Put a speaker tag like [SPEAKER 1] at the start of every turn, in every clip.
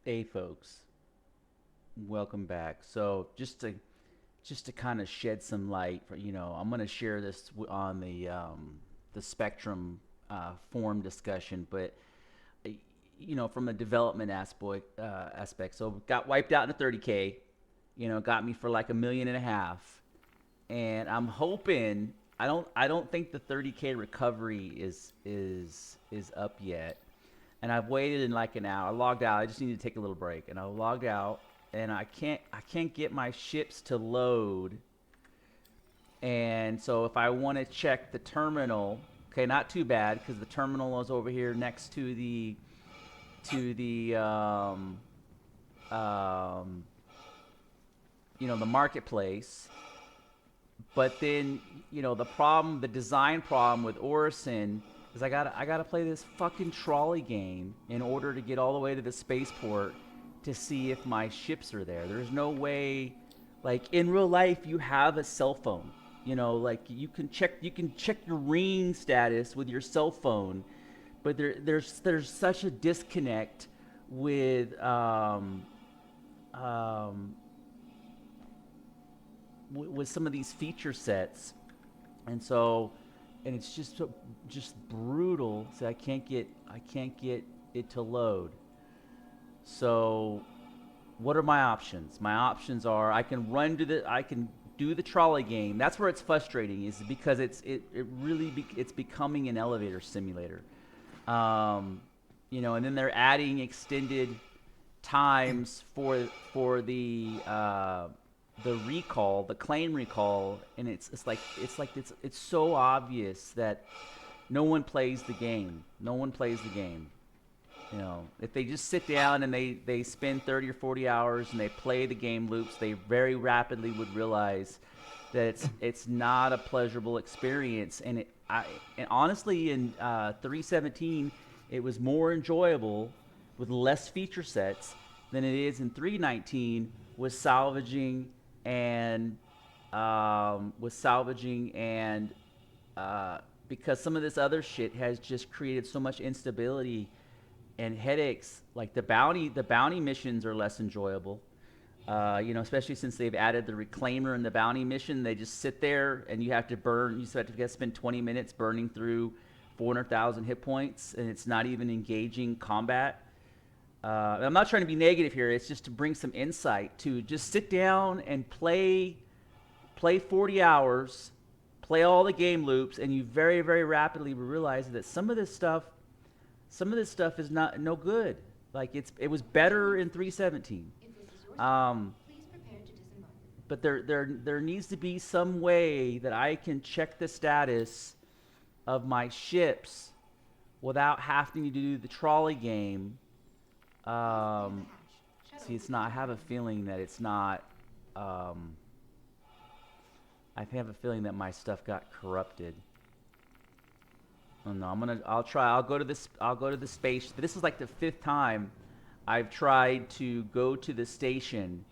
[SPEAKER 1] Hey folks, welcome back. So just to kind of shed some light, I'm going to share this on the Spectrum forum discussion, but uh, from a development aspect. So got wiped out in the 30K, got me for like 1.5 million, and I'm hoping I don't think the 30K recovery is up yet, and I've waited in like an hour. I logged out. I just need to take a little break, and I logged out, and I can't get my ships to load. And so if I want to check the terminal, okay, not too bad because the terminal is over here next to the um, the marketplace. But then, the design problem with Orison is I gotta play this fucking trolley game in order to get all the way to the spaceport to see if my ships are there. There's no way, like in real life, you have a cell phone. Like you can check your ring status with your cell phone, but there's such a disconnect with um, with some of these feature sets, and so and it's just brutal. So I can't get it to load. So what are my options? My options are I can do the trolley game. That's where it's frustrating, is because it's becoming an elevator simulator. Um, and then they're adding extended times for the recall, the claim recall, and it's so obvious that no one plays the game. No one plays the game. If they just sit down and they spend 30 or 40 hours and they play the game loops, they very rapidly would realize that it's not a pleasurable experience. And honestly, in 317, it was more enjoyable with less feature sets than it is in 319 with salvaging and uh, because some of this other shit has just created so much instability and headaches. Like the bounty missions are less enjoyable. Especially since they've added the reclaimer in the bounty mission. They just sit there and you have to burn. You have to spend 20 minutes burning through 400,000 hit points, and it's not even engaging combat. I'm not trying to be negative here. It's just to bring some insight to just sit down and play 40 hours, play all the game loops, and you very, very rapidly realize that some of this stuff is not no good. Like it was better in 317. Um, but there needs to be some way that I can check the status of my ships without having to do the trolley game. Um, See, it's not. I have a feeling that it's not. Um, I have a feeling that my stuff got corrupted. Oh no, I'll try. I'll go to this. I'll go to the space. This is like the fifth time I've tried to go to the station,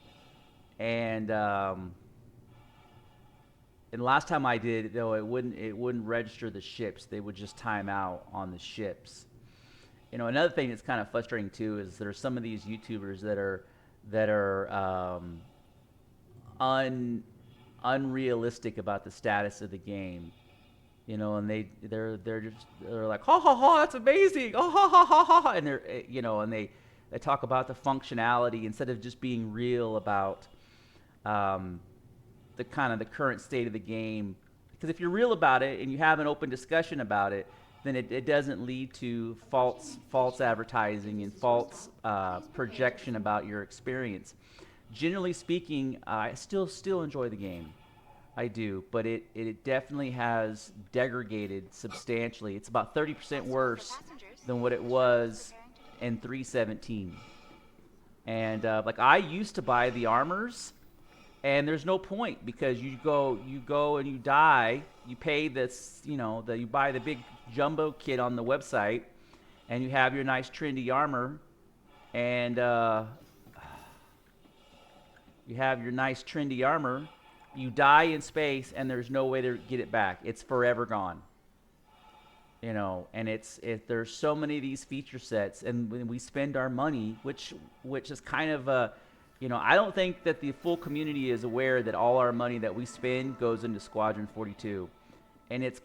[SPEAKER 1] and and the last time I did, though, it wouldn't register the ships. They would just time out on the ships. Another thing that's kind of frustrating too is there are some of these YouTubers that are un unrealistic about the status of the game. And they're like, ha ha ha, that's amazing, oh ha ha ha ha, and they talk about the functionality instead of just being real about um, the kind of the current state of the game. Because if you're real about it and you have an open discussion about it, then it doesn't lead to false advertising and false projection about your experience. Generally speaking, I still enjoy the game. I do, but it definitely has degraded substantially. It's about 30% worse than what it was in 317. And like I used to buy the armors, and there's no point because you go and you die. You pay this, you buy the big jumbo kit on the website, and you have your nice trendy armor, and you have your nice trendy armor. You die in space, and there's no way to get it back. It's forever gone. And there's so many of these feature sets, and when we spend our money, which is kind of I don't think that the full community is aware that all our money that we spend goes into Squadron 42, and it's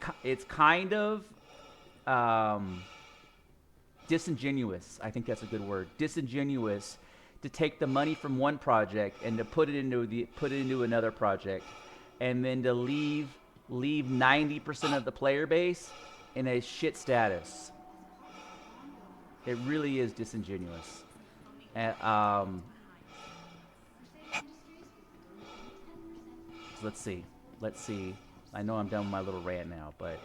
[SPEAKER 1] kind of um, disingenuous. I think that's a good word. Disingenuous to take the money from one project and to put it into another project, and then to leave 90% of the player base in a shit status. It really is disingenuous. And, so let's see. Let's see. I know I'm done with my little rant now, but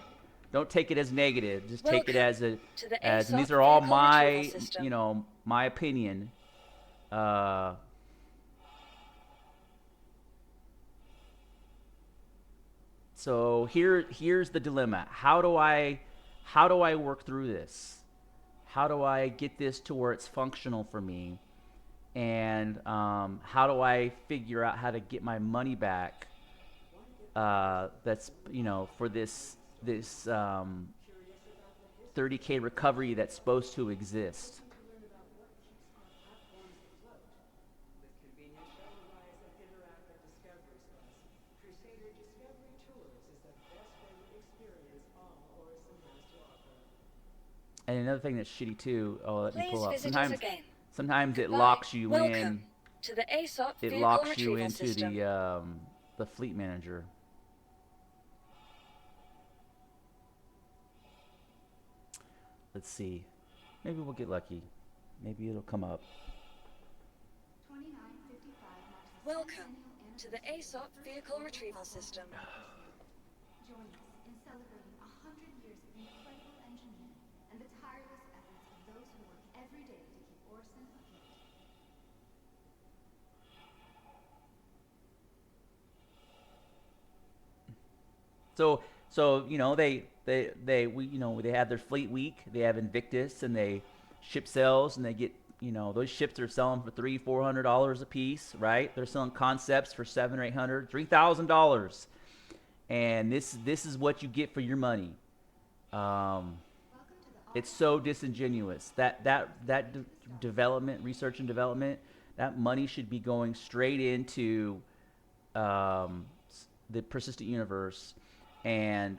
[SPEAKER 1] don't take it as negative. Just take it as and these are all my, my opinion. Uh, so here's the dilemma. How do I work through this? How do I get this to where it's functional for me? And how do I figure out how to get my money back? That's for this 30K recovery that's supposed to exist. And another thing that's shitty too. Oh, let me pull up. Sometimes it locks you in.
[SPEAKER 2] To the ASOP
[SPEAKER 1] It
[SPEAKER 2] vehicle
[SPEAKER 1] locks you
[SPEAKER 2] retrieval
[SPEAKER 1] into
[SPEAKER 2] system.
[SPEAKER 1] the fleet manager. Let's see. Maybe we'll get lucky. Maybe it'll come up.
[SPEAKER 2] Welcome to the ASOP vehicle retrieval system.
[SPEAKER 3] Join us in celebrating 100 years of incredible engineering and the tireless efforts of those who work every day to keep Orson afloat.
[SPEAKER 1] So they have their fleet week. They have Invictus, and they ship sales, and they get those ships are selling for $300-400 a piece, right? They're selling concepts for $700 or $800, $3,000, and this is what you get for your money. It's so disingenuous. Development, research and development, that money should be going straight into the persistent universe, and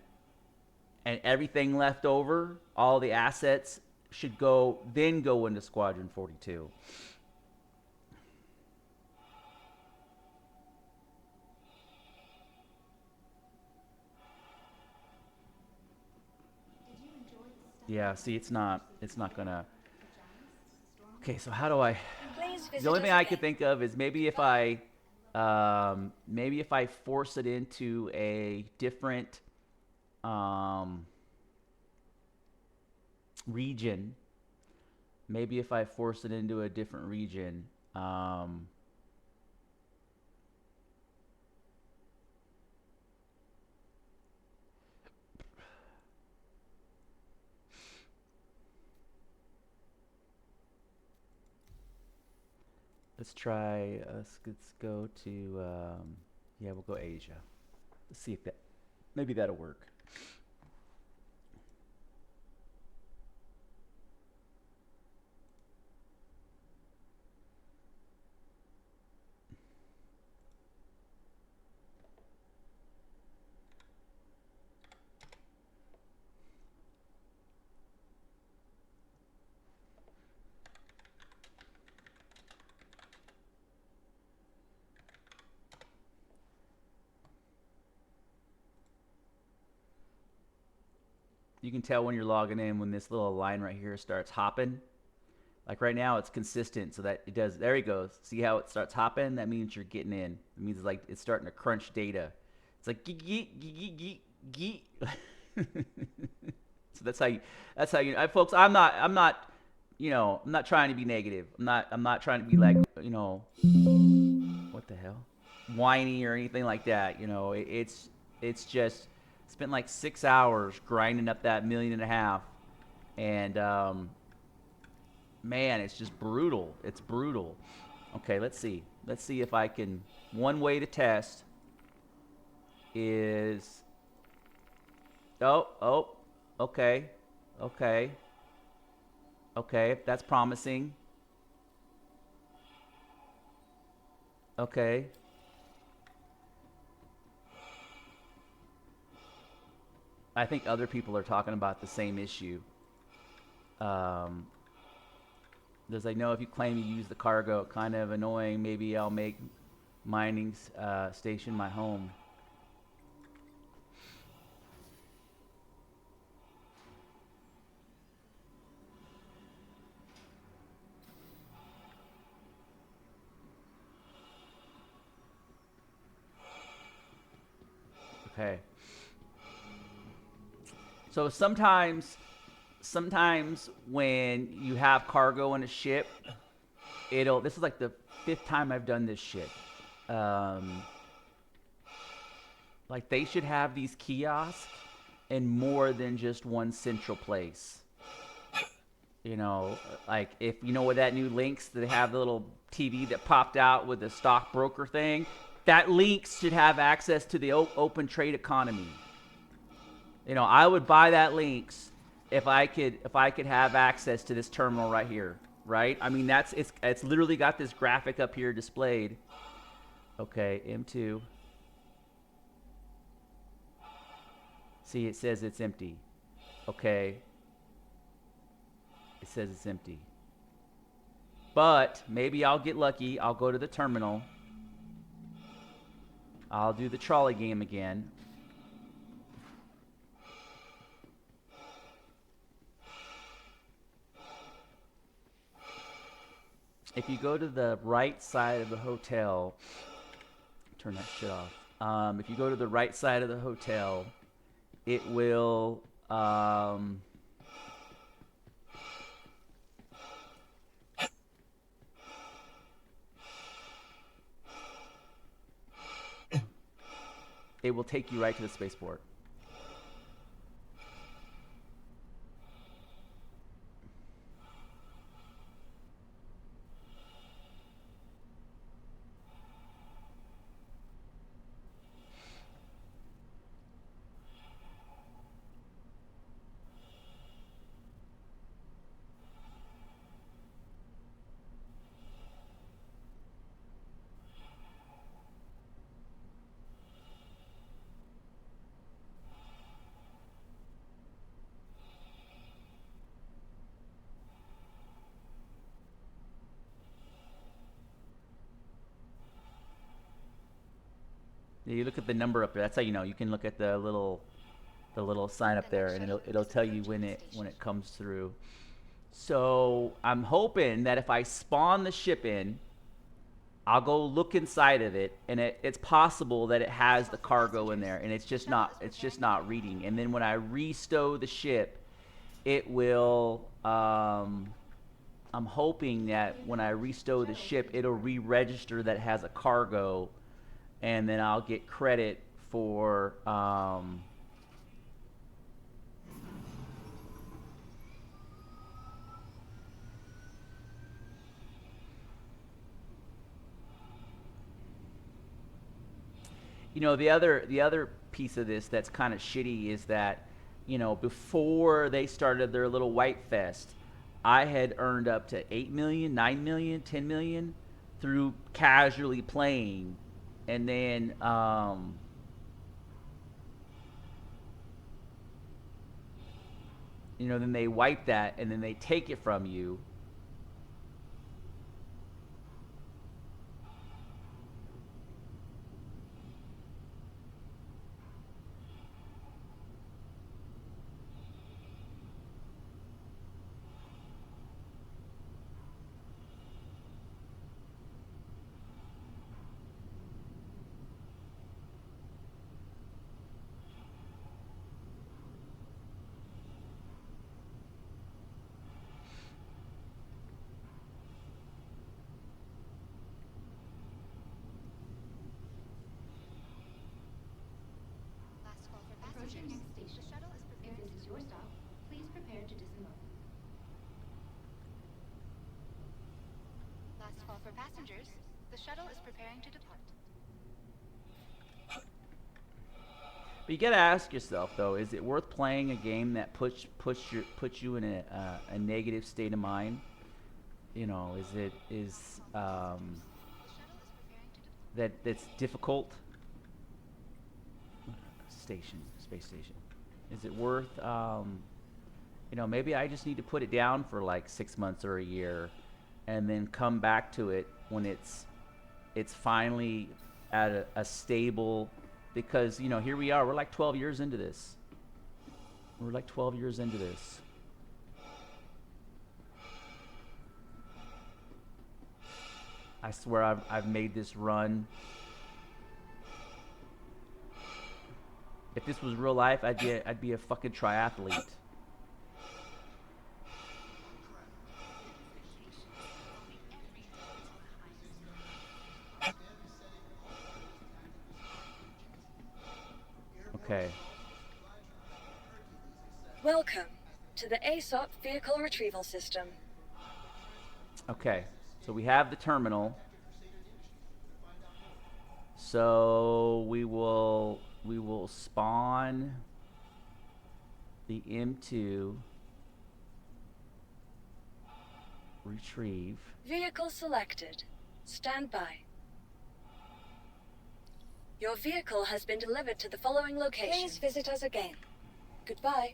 [SPEAKER 1] everything left over, all the assets should go into Squadron 42. Yeah, see, it's not gonna. Okay, so how do I? The only thing I could think of is maybe if I force it into a different region. Maybe if I force it into a different region. Let's try. Let's go to. Yeah, we'll go Asia. Let's see if maybe that'll work. You can tell when you're logging in when this little line right here starts hopping. Like right now, it's consistent, so that it does. There he goes. See how it starts hopping? That means you're getting in. It means like it's starting to crunch data. It's like geek geek geek geek geek. So that's how you. Folks, I'm not. I'm not trying to be negative. I'm not trying to be like what the hell, whiny or anything like that. It's just spent like 6 hours grinding up that 1.5 million, and man, it's just brutal. It's brutal. Okay, let's see. Let's see if I can. One way to test is. Oh, okay. Okay. Okay, that's promising. Okay. I think other people are talking about the same issue. Um, there's like, no, if you claim you use the cargo, kind of annoying. Maybe I'll make mining station my home. Okay. So sometimes when you have cargo on a ship, this is like the 5th time I've done this shit. Um, like they should have these kiosks in more than just one central place. You know, like if you know where that new Lynx, they have the little TV that popped out with the stockbroker thing. That Lynx should have access to the open trade economy. You know, I would buy that Lynx if I could have access to this terminal right here, right? I mean, it's literally got this graphic up here displayed. Okay, M2. See, it says it's empty. Okay. It says it's empty. But maybe I'll get lucky. I'll go to the terminal. I'll do the trolley game again. If you go to the right side of the hotel, turn that shit off. If you go to the right side of the hotel, it will it will take you right to the spaceport. You look at the number up there. That's how you know. You can look at the little sign up there, and it'll tell you when it comes through. So I'm hoping that if I spawn the ship in, I'll go look inside of it, and it's possible that it has the cargo in there, and it's just not reading. And then when I restow the ship, it will. I'm hoping that when I restow the ship, it'll re-register that it has a cargo, and then I'll get credit for. You know, the other piece of this that's kind of shitty is that, you know, before they started their little white fest, I had earned up to 8 million, 9 million, 10 million through casually playing, and then you know, then they wipe that and then they take it from you.
[SPEAKER 3] Last call for passengers. Next station. The shuttle is prepared. If this is your stop, please prepare to disembark. Last call for passengers. The shuttle is preparing to depart.
[SPEAKER 1] But you gotta ask yourself though: is it worth playing a game that puts you in a negative state of mind? You know, is that's difficult? Space station. Is it worth? You know, maybe I just need to put it down for like 6 months or a year, and then come back to it when it's finally at a stable. Because you know, here we are. We're like 12 years into this. We're like 12 years into this. I swear I've made this run. If this was real life, I'd be a fucking triathlete. Okay.
[SPEAKER 2] Welcome to the ASOP Vehicle Retrieval System.
[SPEAKER 1] Okay. So we have the terminal. So we will spawn the M2, retrieve.
[SPEAKER 2] Vehicle selected. Stand by. Your vehicle has been delivered to the following location. Please visit us again. Goodbye.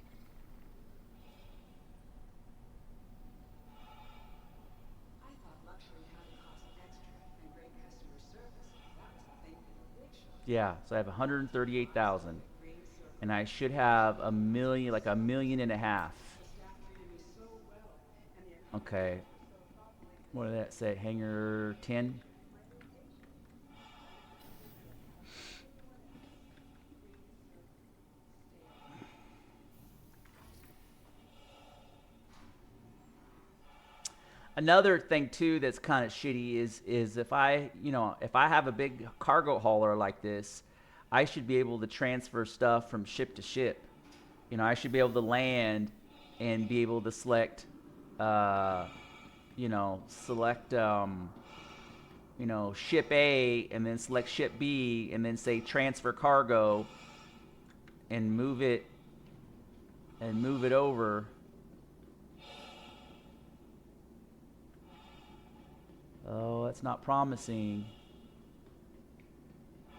[SPEAKER 4] I thought luxury had to cost extra and great customer service. That was the thing in the big show.
[SPEAKER 1] Yeah, so I have 138,000, and I should have a million, like a million and a half. Okay. What did that say? Hangar 10? Another thing too that's kind of shitty is if I have a big cargo hauler like this, I should be able to transfer stuff from ship to ship. You know, I should be able to land and be able to select ship A and then select ship B and then say transfer cargo and move it over. Oh, that's not promising.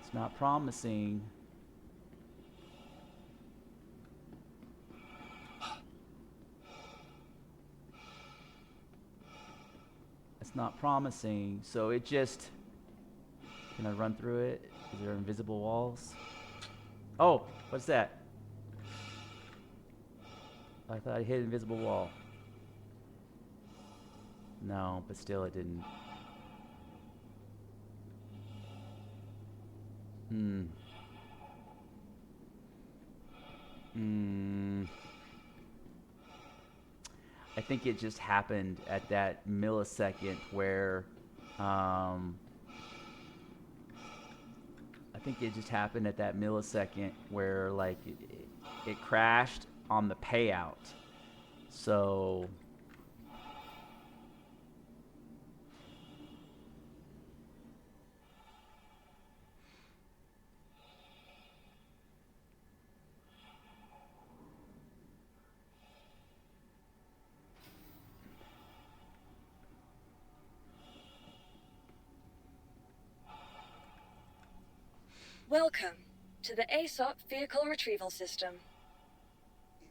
[SPEAKER 1] It's not promising. It's not promising. So it just... Can I run through it? Is there invisible walls? Oh, what's that? I thought I hit an invisible wall. No, but still it didn't. I think it just happened at that millisecond where, I think it just happened at that millisecond where, like, it crashed on the payout. So...
[SPEAKER 2] Welcome to the ASOP Vehicle Retrieval System.
[SPEAKER 5] If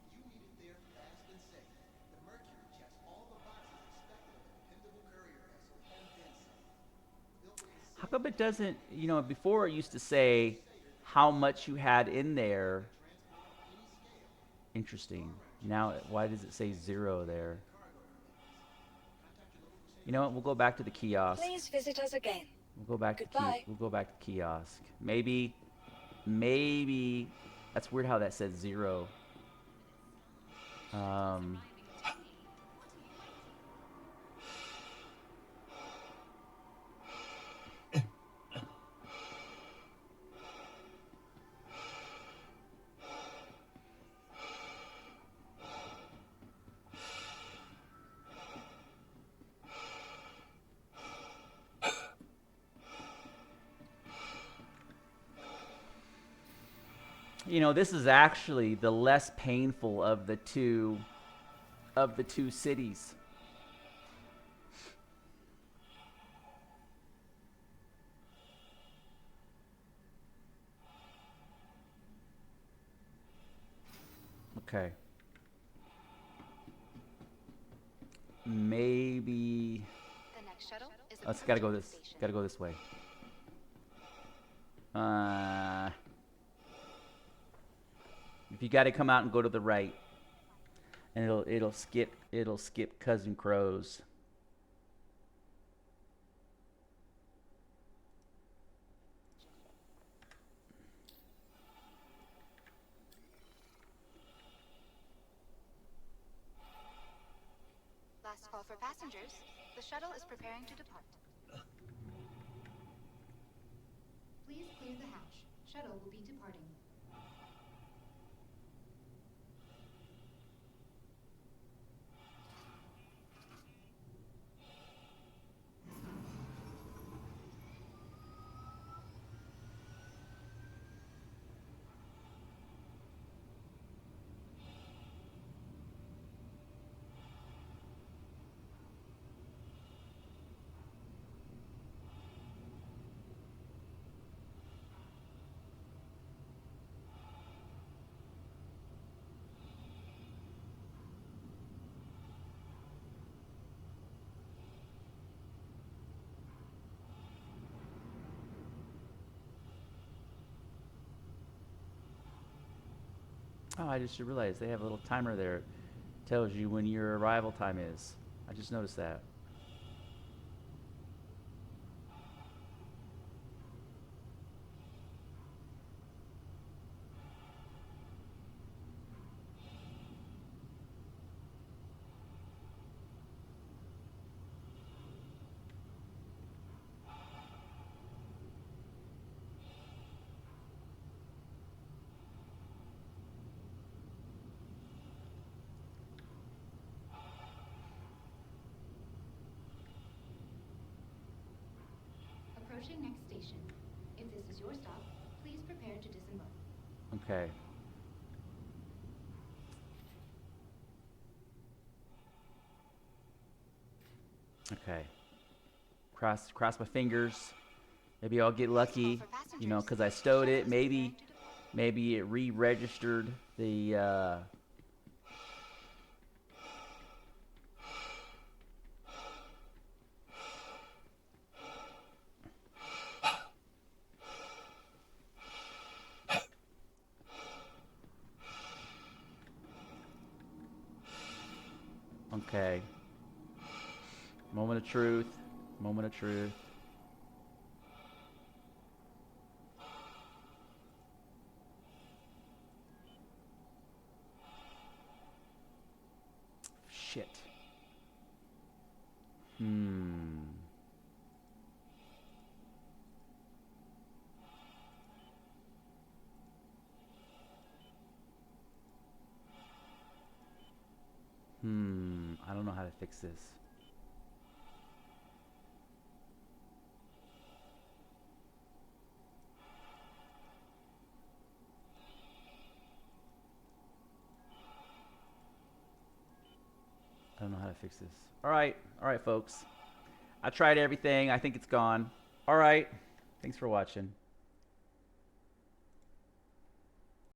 [SPEAKER 5] you need it there fast and safe, the Mercury checks all the boxes expected of a dependable courier vessel and then some. Built with the
[SPEAKER 1] How come it doesn't, before it used to say how much you had in there. Interesting. Now, why does it say 0 there? You know what? We'll go back to the kiosk.
[SPEAKER 2] Please visit us again.
[SPEAKER 1] We'll go back
[SPEAKER 2] Goodbye.
[SPEAKER 1] we'll go back to kiosk. Maybe that's weird how that said 0. this is actually the less painful of the two cities. Okay. Maybe.
[SPEAKER 3] The next shuttle is
[SPEAKER 1] Let's gotta go this. Gotta go this way. If you gotta come out and go to the right, and it'll skip Cousin Crows.
[SPEAKER 3] Last call for passengers. The shuttle is preparing to depart. Please clear the hatch. Shuttle will be departing.
[SPEAKER 1] Oh, I just realized they have a little timer there. It tells you when your arrival time is. I just noticed that.
[SPEAKER 3] Approaching next station. If this is your stop, please prepare to disembark.
[SPEAKER 1] Okay. Okay. Cross my fingers. Maybe I'll get lucky, because I stowed it. Maybe it re-registered the Okay. Moment of truth. Moment of truth. Shit. I don't know how to fix this. I don't know how to fix this. All right, folks. I tried everything. I think it's gone. All right. Thanks for watching.